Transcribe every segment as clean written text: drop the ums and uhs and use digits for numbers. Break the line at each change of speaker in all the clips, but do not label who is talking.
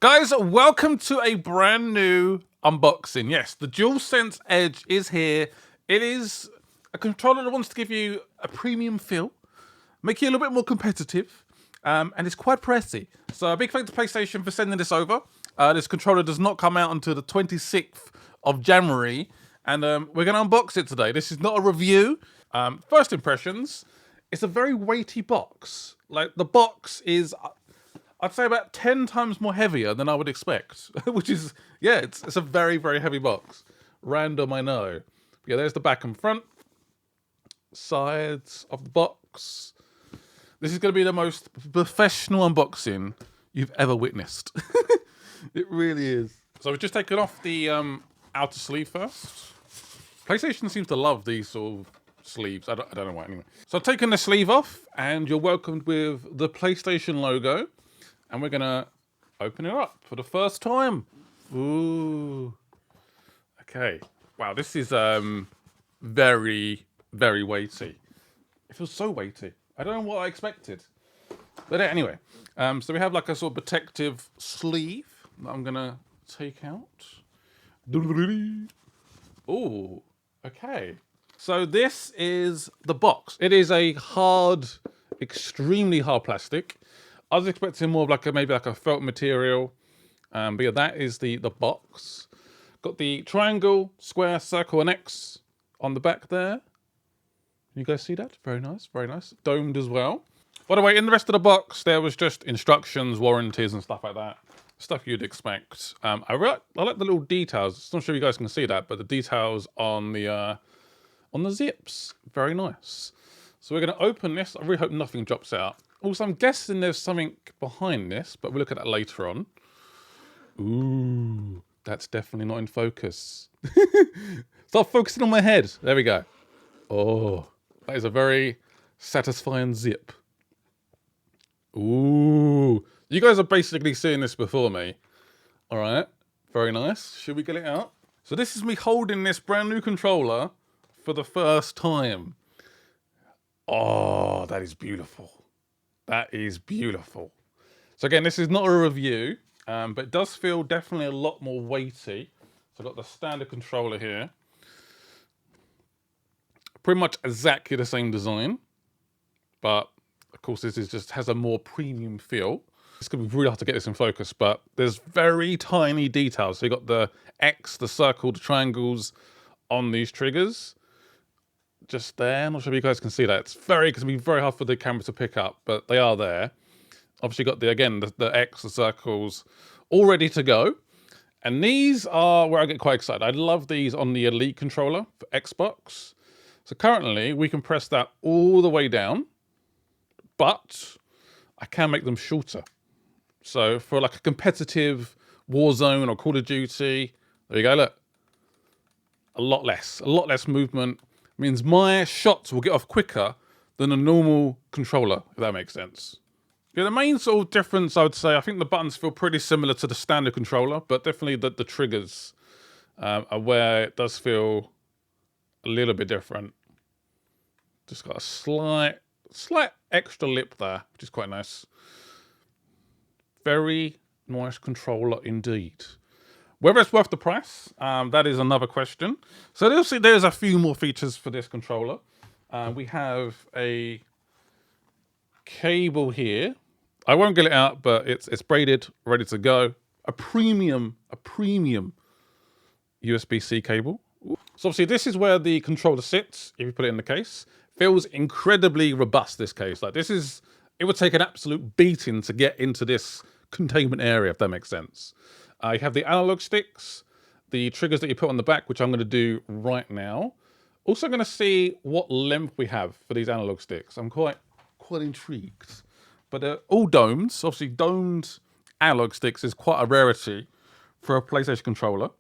Guys, welcome to a brand new unboxing. Yes, the DualSense Edge is here. It is a controller that wants to give you a premium feel, make you a little bit more competitive, and it's quite pricey. So a big thanks to PlayStation for sending this over. This controller does not come out until the 26th of January, and we're going to unbox it today. This is not a review. First impressions, it's a very weighty box. Like, the box is, I'd say, about 10 times more heavier than I would expect, which is, yeah, it's a very, very heavy box. Random, I know. Yeah, there's the back and front, sides of the box. This is going to be the most professional unboxing you've ever witnessed. It really is. So we've just taken off the outer sleeve first. PlayStation seems to love these sort of sleeves. I don't know why, anyway. So I've taken the sleeve off, and you're welcomed with the PlayStation logo. And we're gonna open it up for the first time. Ooh. Okay. Wow, this is very, very weighty. It feels so weighty. I don't know what I expected. But anyway, so we have like a sort of protective sleeve that I'm gonna take out. Oh, okay. So this is the box. It is a hard, extremely hard plastic. I was expecting more of like maybe like a felt material, but yeah, that is the box. Got the triangle, square, circle, and X on the back there. Can you guys see that? Very nice, very nice. Domed as well. By the way, in the rest of the box, there was just instructions, warranties, and stuff like that. Stuff you'd expect. I like the little details. I'm not sure if you guys can see that, but the details on the zips, very nice. So we're going to open this. I really hope nothing drops out. Also, I'm guessing there's something behind this, but we'll look at that later on. Ooh, that's definitely not in focus. Start focusing on my head. There we go. Oh, that is a very satisfying zip. Ooh, you guys are basically seeing this before me. All right, very nice. Should we get it out? So this is me holding this brand new controller for the first time. Oh, that is beautiful. That is beautiful. So again, this is not a review, but it does feel definitely a lot more weighty. So I've got the standard controller here. Pretty much exactly the same design, but of course this is just has a more premium feel. It's gonna be really hard to get this in focus, but there's very tiny details. So you got the X, the circle, the triangles on these triggers. Just there. I'm not sure if you guys can see that. It's going to be very hard for the camera to pick up, but they are there. Obviously got the X, the circles, all ready to go. And these are where I get quite excited. I love these on the Elite controller for Xbox. So currently we can press that all the way down, but I can make them shorter. So for like a competitive Warzone or Call of Duty, there you go, look. A lot less movement. Means my shots will get off quicker than a normal controller, if that makes sense. Yeah, the main sort of difference, I would say, I think the buttons feel pretty similar to the standard controller, but definitely the triggers are where it does feel a little bit different. Just got a slight extra lip there, which is quite nice. Very nice controller indeed. Whether it's worth the price, that is another question. So there's a few more features for this controller. We have a cable here. I won't get it out, but it's braided, ready to go. A premium Usbc cable. So obviously this is where the controller sits, if you put it in the case. Feels incredibly robust, this case. Like it would take an absolute beating to get into this containment area, if that makes sense. You have the analog sticks, the triggers that you put on the back, which I'm going to do right now. Also going to see what length we have for these analog sticks. I'm quite intrigued. But they're all domed. So obviously domed analog sticks is quite a rarity for a PlayStation controller.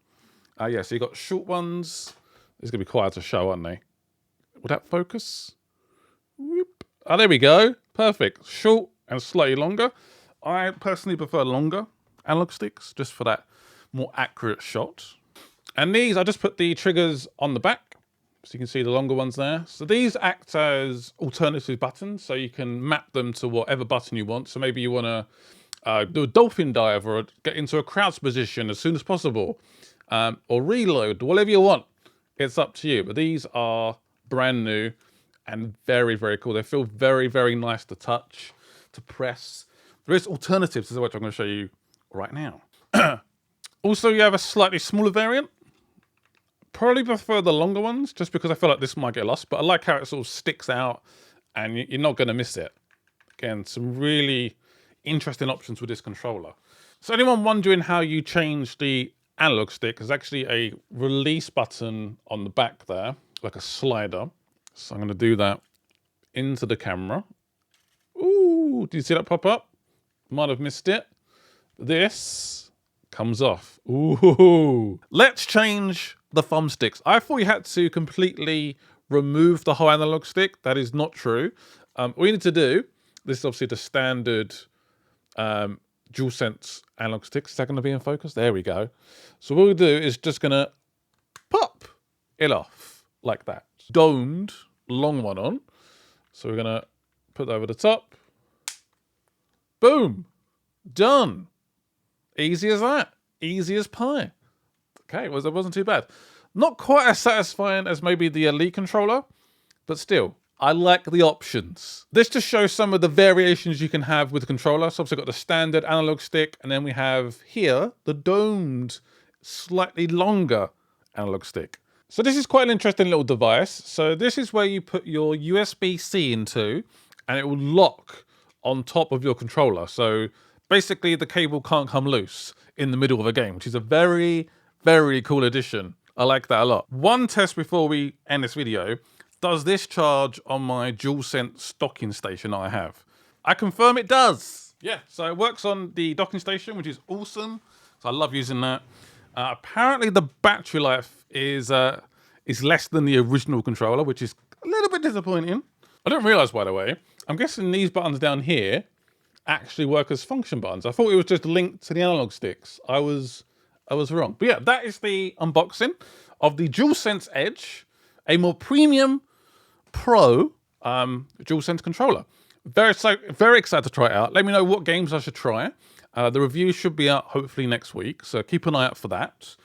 Yeah, so you've got short ones. These are going to be quite hard to show, aren't they? Will that focus? Whoop. Oh, there we go. Perfect. Short and slightly longer. I personally prefer longer analog sticks, just for that more accurate shot. And these, I just put the triggers on the back, so you can see the longer ones there. So these act as alternative buttons, so you can map them to whatever button you want. So maybe you want to do a dolphin dive, or get into a crouch position as soon as possible, or reload, whatever you want. It's up to you. But these are brand new and very, very cool. They feel very, very nice to touch, to press. There is alternatives to which I'm going to show you right now. Also, you have a slightly smaller variant. Probably prefer the longer ones, just because I feel like this might get lost. But I like how it sort of sticks out, and you're not going to miss it. Again, some really interesting options with this controller. So anyone wondering how you change the analog stick, there's actually a release button on the back there, like a slider. So I'm going to do that into the camera. Ooh, do you see that pop up? Might have missed it. This comes off. Ooh. Let's change the thumbsticks. I thought you had to completely remove the whole analog stick. That is not true. All you need to do, this is obviously the standard DualSense analog stick. Is that going to be in focus? There we go. So what we'll do is just going to pop it off like that. Domed, long one on. So we're going to put that over the top. Boom. Done. Easy as that. Easy as pie. Okay, well, that wasn't too bad. Not quite as satisfying as maybe the Elite controller, but still, I like the options. This just shows some of the variations you can have with the controller. So obviously got the standard analog stick, and then we have here the domed, slightly longer analog stick. So this is quite an interesting little device. So this is where you put your USB-C into, and it will lock on top of your controller. So basically the cable can't come loose in the middle of a game, which is a very, very cool addition. I like that a lot. One test before we end this video. Does this charge on my DualSense docking station I have? I confirm it does. Yeah, so it works on the docking station, which is awesome. So I love using that. Apparently the battery life is less than the original controller, which is a little bit disappointing. I didn't realize, by the way, I'm guessing these buttons down here actually work as function buttons. I thought it was just linked to the analog sticks. I was wrong. But yeah, that is the unboxing of the DualSense Edge, a more premium Pro DualSense controller. Very excited to try it out. Let me know what games I should try. The review should be out hopefully next week, so keep an eye out for that.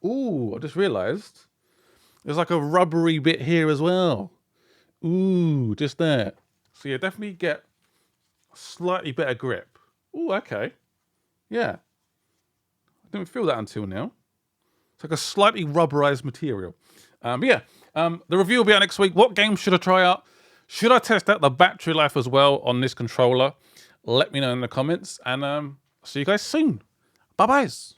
Ooh, I just realized there's like a rubbery bit here as well. Ooh, just there. So yeah, definitely get a slightly better grip. Ooh, okay. Yeah. I didn't feel that until now. It's like a slightly rubberized material. But yeah, the review will be out next week. What games should I try out? Should I test out the battery life as well on this controller? Let me know in the comments, and see you guys soon. Bye-byes.